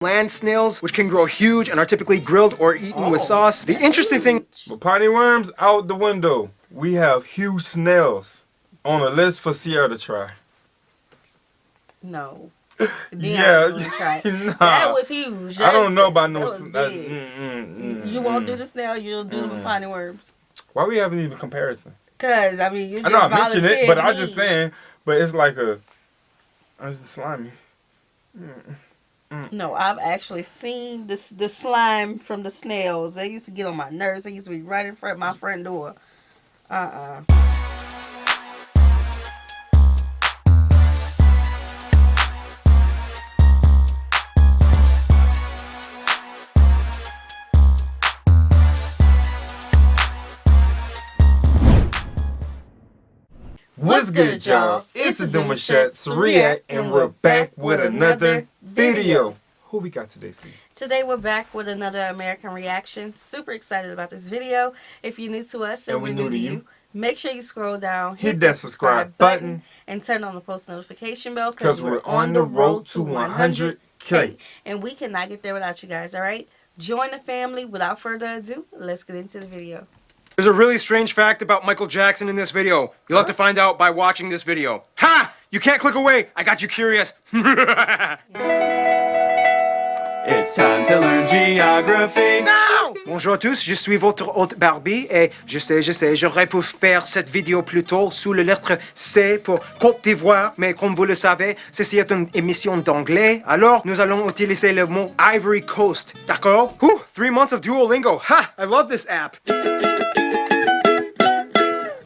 land snails, which can grow huge and are typically grilled or eaten with sauce. The interesting thing... But potty worms, out the window. We have huge snails on a list for Sierra to try. No. Yeah, nah. That was huge. I don't know about no... You won't do the snail, you'll do the potty worms. Why we haven't even comparison? Because, I mean, you just I know I mentioned it, but I was me. just saying, but it's like a... It's slimy. No, I've actually seen the slime from the snails. They used to get on my nerves. They used to be right in front of my front door. What's good, y'all? It's the Demouchet REACT, and we're back with another video. Who we got today, C? Today we're back with another American reaction. Super excited about this video. If you're new to us and we're new to you, make sure you scroll down, hit that subscribe button, and turn on the post notification bell because we're on the road to 100K. And we cannot get there without you guys, alright? Join the family. Without further ado, let's get into the video. There's a really strange fact about Michael Jackson in this video. You'll have to find out by watching this video. Ha! You can't click away. I got you curious. It's time to learn geography. No! Bonjour à tous, je suis votre hôte Barbie et je sais, j'aurais pu faire cette vidéo plus tôt sous la lettre C pour Côte d'Ivoire, mais comme vous le savez, ceci est une émission d'anglais, alors nous allons utiliser le mot Ivory Coast, d'accord? 3 months of Duolingo, ha! I love this app.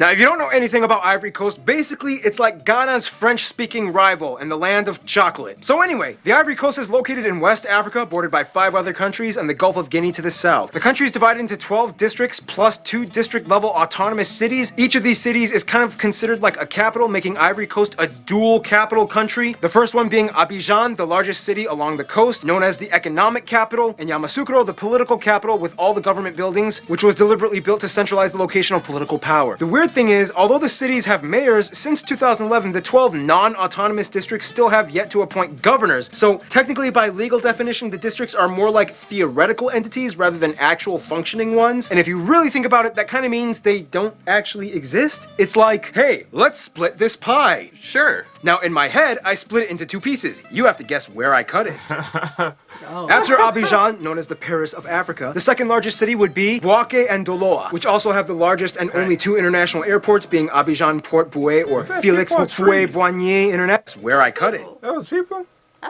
Now, if you don't know anything about Ivory Coast, basically it's like Ghana's French-speaking rival and the land of chocolate. So anyway, the Ivory Coast is located in West Africa, bordered by 5 other countries and the Gulf of Guinea to the south. The country is divided into 12 districts plus 2 district-level autonomous cities. Each of these cities is kind of considered like a capital, making Ivory Coast a dual capital country. The first one being Abidjan, the largest city along the coast, known as the economic capital, and Yamoussoukro, the political capital with all the government buildings, which was deliberately built to centralize the location of political power. The weird thing is, although the cities have mayors, since 2011, the 12 non-autonomous districts still have yet to appoint governors. So technically, by legal definition, the districts are more like theoretical entities rather than actual functioning ones. And if you really think about it, that kind of means they don't actually exist. It's like, hey, let's split this pie. Sure. Now, in my head, I split it into 2 pieces. You have to guess where I cut it. After Abidjan, known as the Paris of Africa, the second largest city would be Bouaké and Doloa, which also have the largest and only 2 international airports, being Abidjan Port Boué or Félix Houphouët-Boigny International. That's where I cut it. That was people?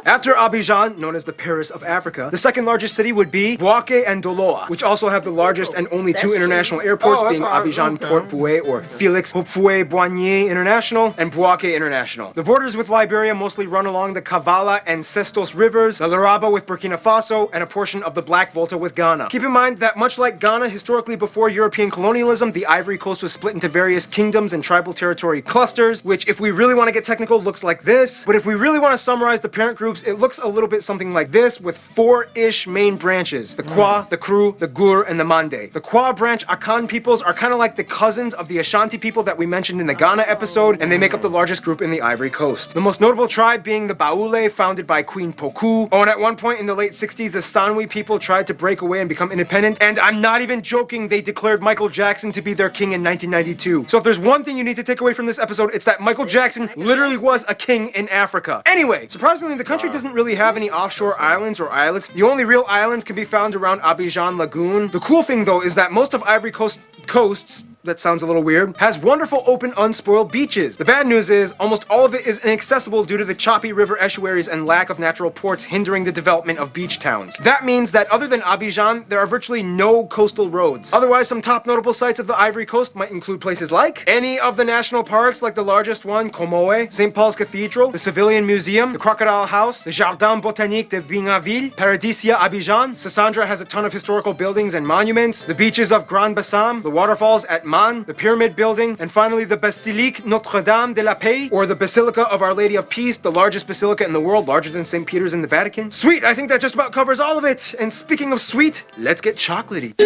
After Abidjan, known as the Paris of Africa, the second largest city would be Bouaké and Doloa, which also have the largest and only 2 international airports, being Abidjan Port Boué or Félix Houphouët-Boigny International and Bouaké International. The borders with Liberia mostly run along the Kavala and Sestos rivers, the Laraba with Burkina Faso, and a portion of the Black Volta with Ghana. Keep in mind that much like Ghana, historically before European colonialism, the Ivory Coast was split into various kingdoms and tribal territory clusters, which, if we really want to get technical, looks like this. But if we really want to summarize the parent groups, it looks a little bit something like this, with 4-ish main branches: the Kwa, the Kru, the Gur, and the Mande. The Kwa branch Akan peoples are kind of like the cousins of the Ashanti people that we mentioned in the Ghana episode, and they make up the largest group in the Ivory Coast. The most notable tribe being the Baoulé, founded by Queen Poku. Oh, and at one point in the late 60s, the Sanwi people tried to break away and become independent, and I'm not even joking, they declared Michael Jackson to be their king in 1992. So if there's one thing you need to take away from this episode, it's that Michael Jackson literally was a king in Africa. Anyway, surprisingly, the country doesn't really have any offshore islands or islets. The only real islands can be found around Abidjan Lagoon. The cool thing, though, is that most of Ivory Coast coasts, that sounds a little weird, has wonderful open unspoiled beaches. The bad news is almost all of it is inaccessible due to the choppy river estuaries and lack of natural ports hindering the development of beach towns. That means that other than Abidjan, there are virtually no coastal roads. Otherwise, some top notable sites of the Ivory Coast might include places like any of the national parks, like the largest one, Comoé, St. Paul's Cathedral, the Civilian Museum, the Crocodile House, the Jardin Botanique de Binaville, Paradisia Abidjan. Sassandra has a ton of historical buildings and monuments, the beaches of Grand Bassam, the waterfalls at the Pyramid Building, and finally the Basilique Notre-Dame de la Paix, or the Basilica of Our Lady of Peace, the largest basilica in the world, larger than St. Peter's in the Vatican. Sweet, I think that just about covers all of it. And speaking of sweet, let's get chocolatey.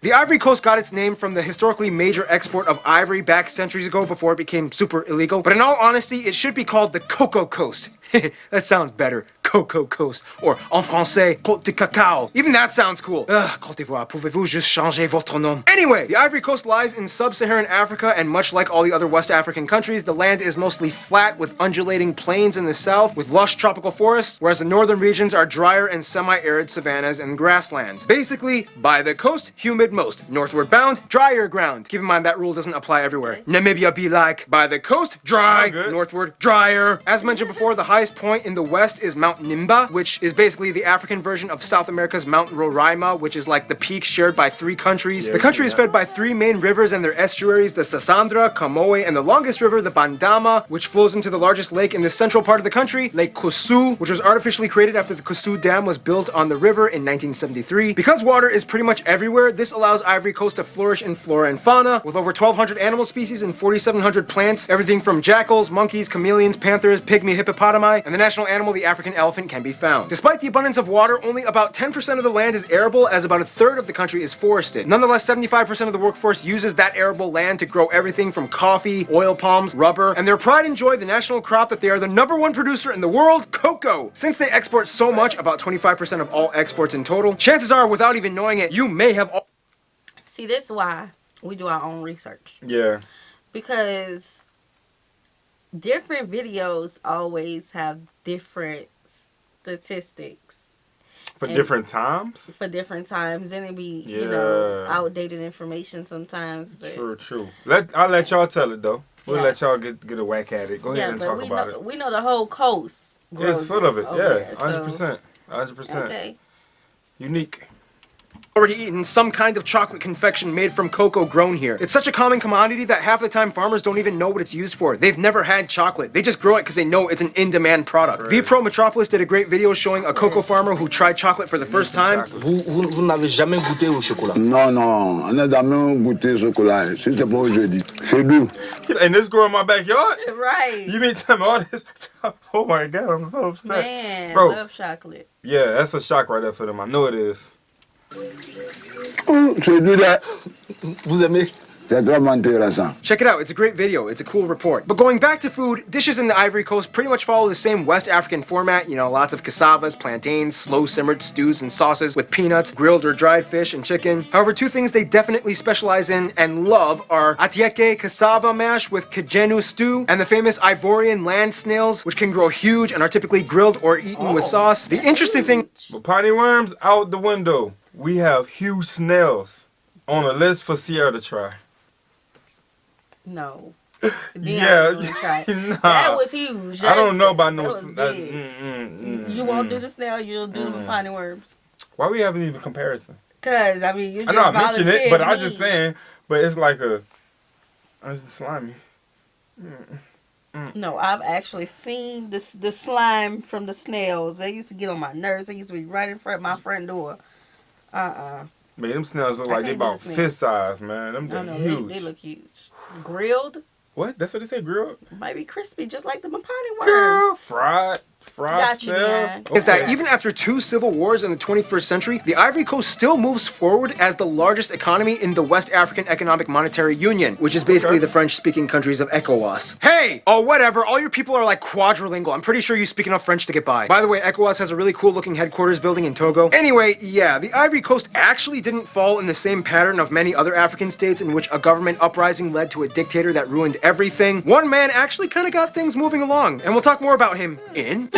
The The Ivory Coast got its name from the historically major export of ivory back centuries ago before it became super illegal. But in all honesty, it should be called the Cocoa Coast. That sounds better. Cocoa Coast. Or en français, Côte de Cacao. Even that sounds cool. Côte d'Ivoire, pouvez-vous juste changer votre nom? Anyway, the Ivory Coast lies in sub-Saharan Africa, and much like all the other West African countries, the land is mostly flat with undulating plains in the south with lush tropical forests, whereas the northern regions are drier and semi-arid savannas and grasslands. Basically, by the coast, humid most. Northward bound, drier ground. Keep in mind that rule doesn't apply everywhere. Namibia be like, by the coast, dry, northward, drier. As mentioned before, the highest point in the west is Mount Nimba, which is basically the African version of South America's Mount Roraima, which is like the peak shared by 3 countries. The country is fed by 3 main rivers and their estuaries, the Sassandra, Kamoe, and the longest river, the Bandama, which flows into the largest lake in the central part of the country, Lake Kossou, which was artificially created after the Kossou Dam was built on the river in 1973. Because water is pretty much everywhere, this allows Ivory Coast to flourish in flora and fauna, with over 1,200 animal species and 4,700 plants, everything from jackals, monkeys, chameleons, panthers, pygmy hippopotami, and the national animal, the African elephant, can be found. Despite the abundance of water, only about 10% of the land is arable, as about a third of the country is forested. Nonetheless, 75% of the workforce uses that arable land to grow everything from coffee, oil palms, rubber, and their pride and joy, the national crop that they are the #1 producer in the world, cocoa. Since they export so much, about 25% of all exports in total, chances are, without even knowing it, you may have all... See, this is why we do our own research. Yeah. Because different videos always have different statistics. For different times? For different times. And it be, you know, outdated information sometimes. But True. I'll let y'all tell it, though. We'll let y'all get a whack at it. Go ahead and talk about it. We know the whole coast grows. It's full of it, there, 100%. 100%. Okay. Unique. Already eaten some kind of chocolate confection made from cocoa grown here. It's such a common commodity that half the time farmers don't even know what it's used for. They've never had chocolate. They just grow it because they know it's an in-demand product. V-Pro Metropolis did a great video showing a cocoa farmer who tried chocolate for the first time. Vous n'avez jamais goûté au chocolat? Non, on n'a jamais goûté au chocolat. Si c'est pas aujourd'hui. C'est doux. And this grow in my backyard? Right. You mean tell me all this? Oh my God, I'm so upset. Man, Bro. love chocolate. Yeah, that's a shock right there for them. I know it is. C'est doux là. Vous aimez? C'est vraiment intéressant. Check it out, it's a great video, it's a cool report. But going back to food, dishes in the Ivory Coast pretty much follow the same West African format, you know, lots of cassavas, plantains, slow simmered stews and sauces with peanuts, grilled or dried fish and chicken. However, 2 things they definitely specialize in and love are atieke cassava mash with kajenu stew, and the famous Ivorian land snails, which can grow huge and are typically grilled or eaten with sauce. The interesting thing... But piney worms out the window. We have huge snails on a list for Sierra to try. No. Yeah, nah. That was huge. I don't know about no. You won't do the snail, you'll do the piney worms. Why we haven't even comparison? Cause I mean, you just I know I mentioned it, but I was me. just saying. But it's like it's slimy. No, I've actually seen the slime from the snails. They used to get on my nerves. They used to be right in front of my front door. Man, them snails look like they about fist size, man. Them huge. They look huge. Grilled. What? That's what they say, grilled? Might be crispy, just like the piney worms. Girl, fried snail. Man. Is that even after 2 civil wars in the 21st century, the Ivory Coast still moves forward as the largest economy in the West African Economic Monetary Union, which is basically the French-speaking countries of ECOWAS. Hey! Oh, whatever, all your people are like quadrilingual. I'm pretty sure you speak enough French to get by. By the way, ECOWAS has a really cool-looking headquarters building in Togo. Anyway, yeah, the Ivory Coast actually didn't fall in the same pattern of many other African states in which a government uprising led to a dictator that ruined everything. One man actually kind of got things moving along, and we'll talk more about him in...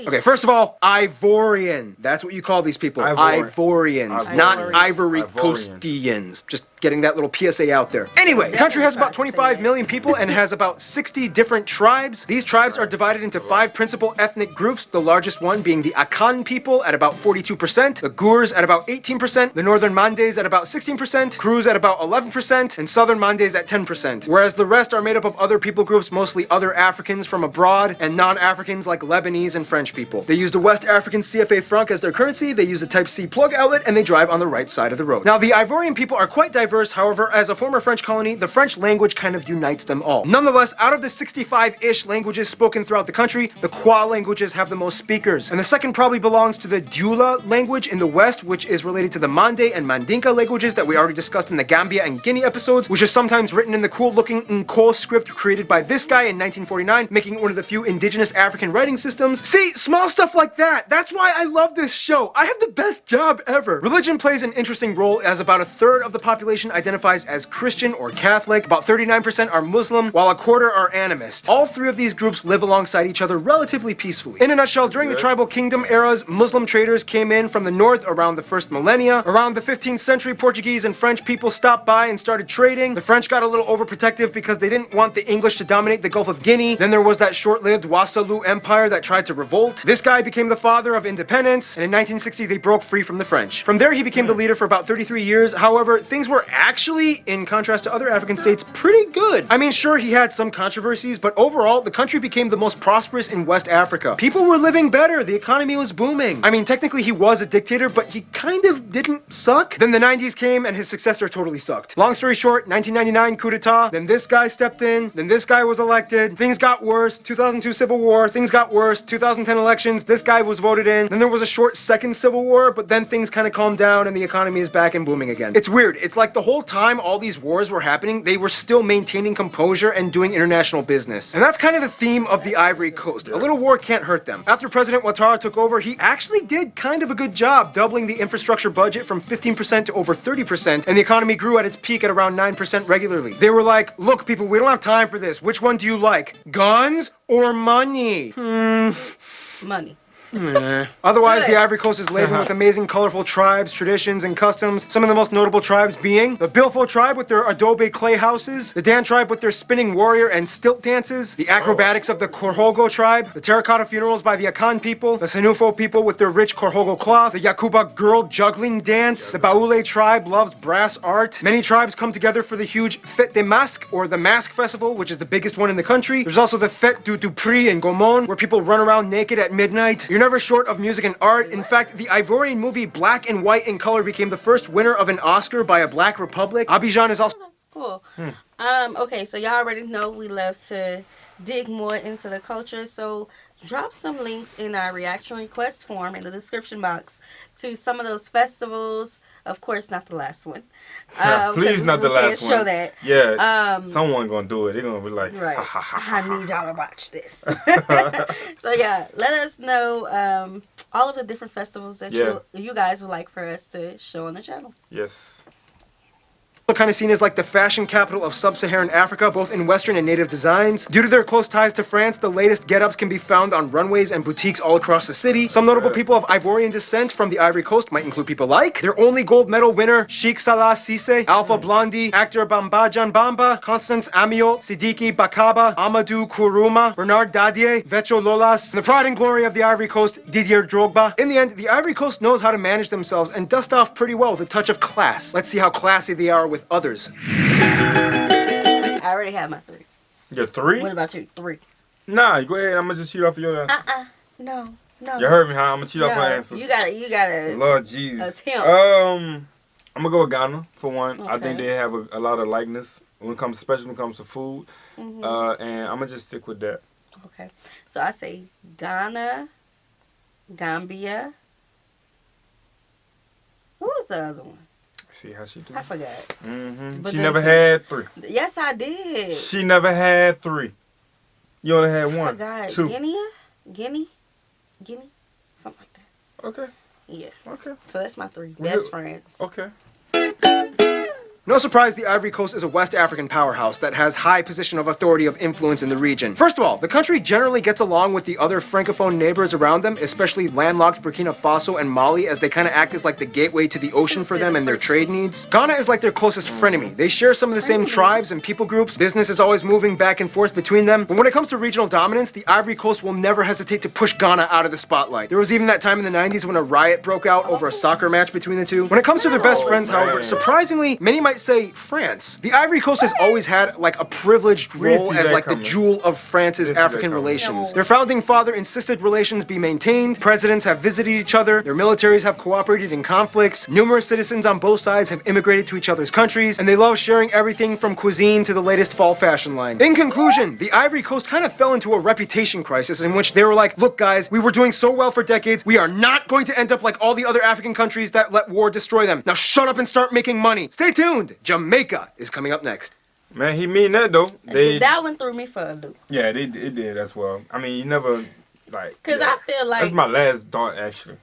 Okay, first of all, Ivorian. That's what you call these people. Ivorians, not Ivory Coastians. Just getting that little PSA out there. Anyway, the country has about 25 million people and has about 60 different tribes. These tribes are divided into 5 principal ethnic groups, the largest one being the Akan people at about 42%, the Gurs at about 18%, the Northern Mandes at about 16%, Krus at about 11%, and Southern Mandes at 10%. Whereas the rest are made up of other people groups, mostly other Africans from abroad, and non-Africans like Lebanese and French people. They use the West African CFA franc as their currency, they use a Type C plug outlet, and they drive on the right side of the road. Now, the Ivorian people are quite diverse diverse. However, as a former French colony, the French language kind of unites them all. Nonetheless, out of the 65-ish languages spoken throughout the country, the Kwa languages have the most speakers. And the second probably belongs to the Dioula language in the west, which is related to the Mande and Mandinka languages that we already discussed in the Gambia and Guinea episodes, which is sometimes written in the cool-looking Nko script created by this guy in 1949, making it one of the few indigenous African writing systems. See, small stuff like that. That's why I love this show. I have the best job ever. Religion plays an interesting role, as about a third of the population identifies as Christian or Catholic, about 39% are Muslim, while a quarter are animist. All three of these groups live alongside each other relatively peacefully. In a nutshell, during the tribal kingdom eras, Muslim traders came in from the north around the first millennia. Around the 15th century, Portuguese and French people stopped by and started trading. The French got a little overprotective because they didn't want the English to dominate the Gulf of Guinea. Then there was that short-lived Wassoulou Empire that tried to revolt. This guy became the father of independence, and in 1960 they broke free from the French. From there he became the leader for about 33 years. However, things were actually, in contrast to other African states, pretty good. I mean, sure, he had some controversies, but overall, the country became the most prosperous in West Africa. People were living better, the economy was booming. I mean, technically he was a dictator, but he kind of didn't suck. Then the 90s came and his successor totally sucked. Long story short, 1999 coup d'etat, then this guy stepped in, then this guy was elected, things got worse, 2002 civil war, things got worse, 2010 elections, this guy was voted in, then there was a short second civil war, but then things kind of calmed down and the economy is back and booming again. It's weird. It's like the whole time all these wars were happening, they were still maintaining composure and doing international business. And that's kind of the theme of the Ivory Coast. A little war can't hurt them. After President Ouattara took over, he actually did kind of a good job doubling the infrastructure budget from 15% to over 30%, and the economy grew at its peak at around 9% regularly. They were like, look people, we don't have time for this. Which one do you like? Guns or money? Money. Otherwise, the Ivory Coast is laden with amazing, colorful tribes, traditions, and customs. Some of the most notable tribes being the Bilfo tribe with their adobe clay houses, the Dan tribe with their spinning warrior and stilt dances, the acrobatics of the Korhogo tribe, the terracotta funerals by the Akan people, the Senufo people with their rich Korhogo cloth, the Yakuba girl juggling dance, the Baule tribe loves brass art. Many tribes come together for the huge Fête des Masques, or the Mask Festival, which is the biggest one in the country. There's also the Fête du Dupri in Gaumont, where people run around naked at midnight. You're never short of music and art. In fact, the Ivorian movie Black and White in Color became the first winner of an Oscar by a Black Republic. Abidjan is also... That's cool. Okay, so y'all already know we love to dig more into the culture, so drop some links in our reaction request form in the description box to some of those festivals. Of course, not the last one. Please, not the last one. Show that. Yeah, someone gonna do it. They're gonna be like, Right. ha, ha, ha, ha, I need y'all to watch this. So yeah, let us know all of the different festivals that you guys would like for us to show on the channel. Yes. kind of seen as like the fashion capital of sub-Saharan Africa, both in Western and native designs. Due to their close ties to France, the latest get-ups can be found on runways and boutiques all across the city. Some notable people of Ivorian descent from the Ivory Coast might include people like their only gold medal winner, Sheikh Salah Cisse, Alpha Blondy, actor Bambajan Bamba, Constance Amiot, Sidiki Bakaba, Amadou Kourouma, Bernard Dadier, Vecho Lolas, and the pride and glory of the Ivory Coast, Didier Drogba. In the end, the Ivory Coast knows how to manage themselves and dust off pretty well with a touch of class. Let's see how classy they are with others. I already have my 3. Your 3? What about you? 3. Nah, go ahead. I'm gonna just cheat off of your answers. No. You heard me, huh? I'm gonna cheat off my answers. You gotta. Lord Jesus. Attempt. I'm gonna go with Ghana for one. Okay. I think they have a lot of likeness when it comes, especially when it comes to food. And I'm gonna just stick with that. Okay. So I say Ghana, Gambia. What was the other one? See how she do? I forgot. But She then never two. had 3. Yes, I did. She never had 3. You only had I 1. forgot. 2. Guinea, something like that. Okay. Yeah. Okay. So that's my 3 Well, best friends. Okay. No surprise, the Ivory Coast is a West African powerhouse that has high position of authority of influence in the region. First of all, the country generally gets along with the other francophone neighbors around them, especially landlocked Burkina Faso and Mali, as they kind of act as like the gateway to the ocean for them and their trade needs. Ghana is like their closest frenemy. They share some of the same tribes and people groups. Business is always moving back and forth between them. But when it comes to regional dominance, the Ivory Coast will never hesitate to push Ghana out of the spotlight. There was even that time in the 90s when a riot broke out over a soccer match between the two. When it comes to their best friends, however, surprisingly, many might might say France. The Ivory Coast has always had like a privileged We role see as that like the coming. jewel of France's We see that African coming. relations. No. Their founding father insisted relations be maintained. Presidents have visited each other. Their militaries have cooperated in conflicts. Numerous citizens on both sides have immigrated to each other's countries, and they love sharing everything from cuisine to the latest fall fashion line. In conclusion, the Ivory Coast kind of fell into a reputation crisis in which they were like, look guys, we were doing so well for decades, we are not going to end up like all the other African countries that let war destroy them. Now shut up and start making money. Stay tuned. Jamaica is coming up next. Man, he mean that though. They, That one threw me for a loop. yeah, it did as well. I mean, you never like. Because yeah. I feel like That's my last thought actually.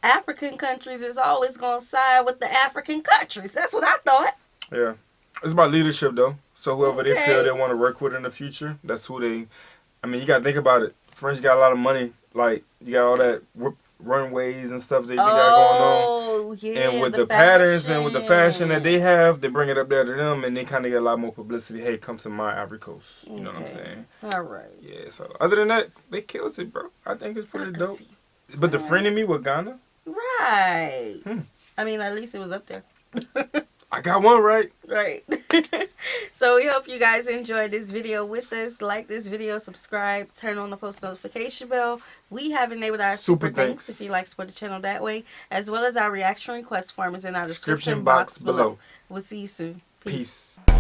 African countries is always going to side with the African countries. That's what I thought. Yeah, it's about leadership though. So whoever they Okay. feel they want to work with in the future, that's who they. I mean, you gotta think about it. French got a lot of money. Like you got all that runways and stuff that you got going on. Oh, yeah. And with the patterns and with the fashion that they have, they bring it up there to them, and they kind of get a lot more publicity. Hey, come to my Ivory Coast. You know what I'm Okay. saying? All right. Yeah. So other than that, they killed it, bro. I think it's pretty dope. But the frenemy with Ghana, Right. I mean, at least it was up there. I got one right. Right. So we hope you guys enjoyed this video with us. Like this video, subscribe, turn on the post notification bell. We have enabled our super thanks if you like to support the channel that way, as well as our reaction request form is in our description box below. We'll see you soon. Peace. Peace.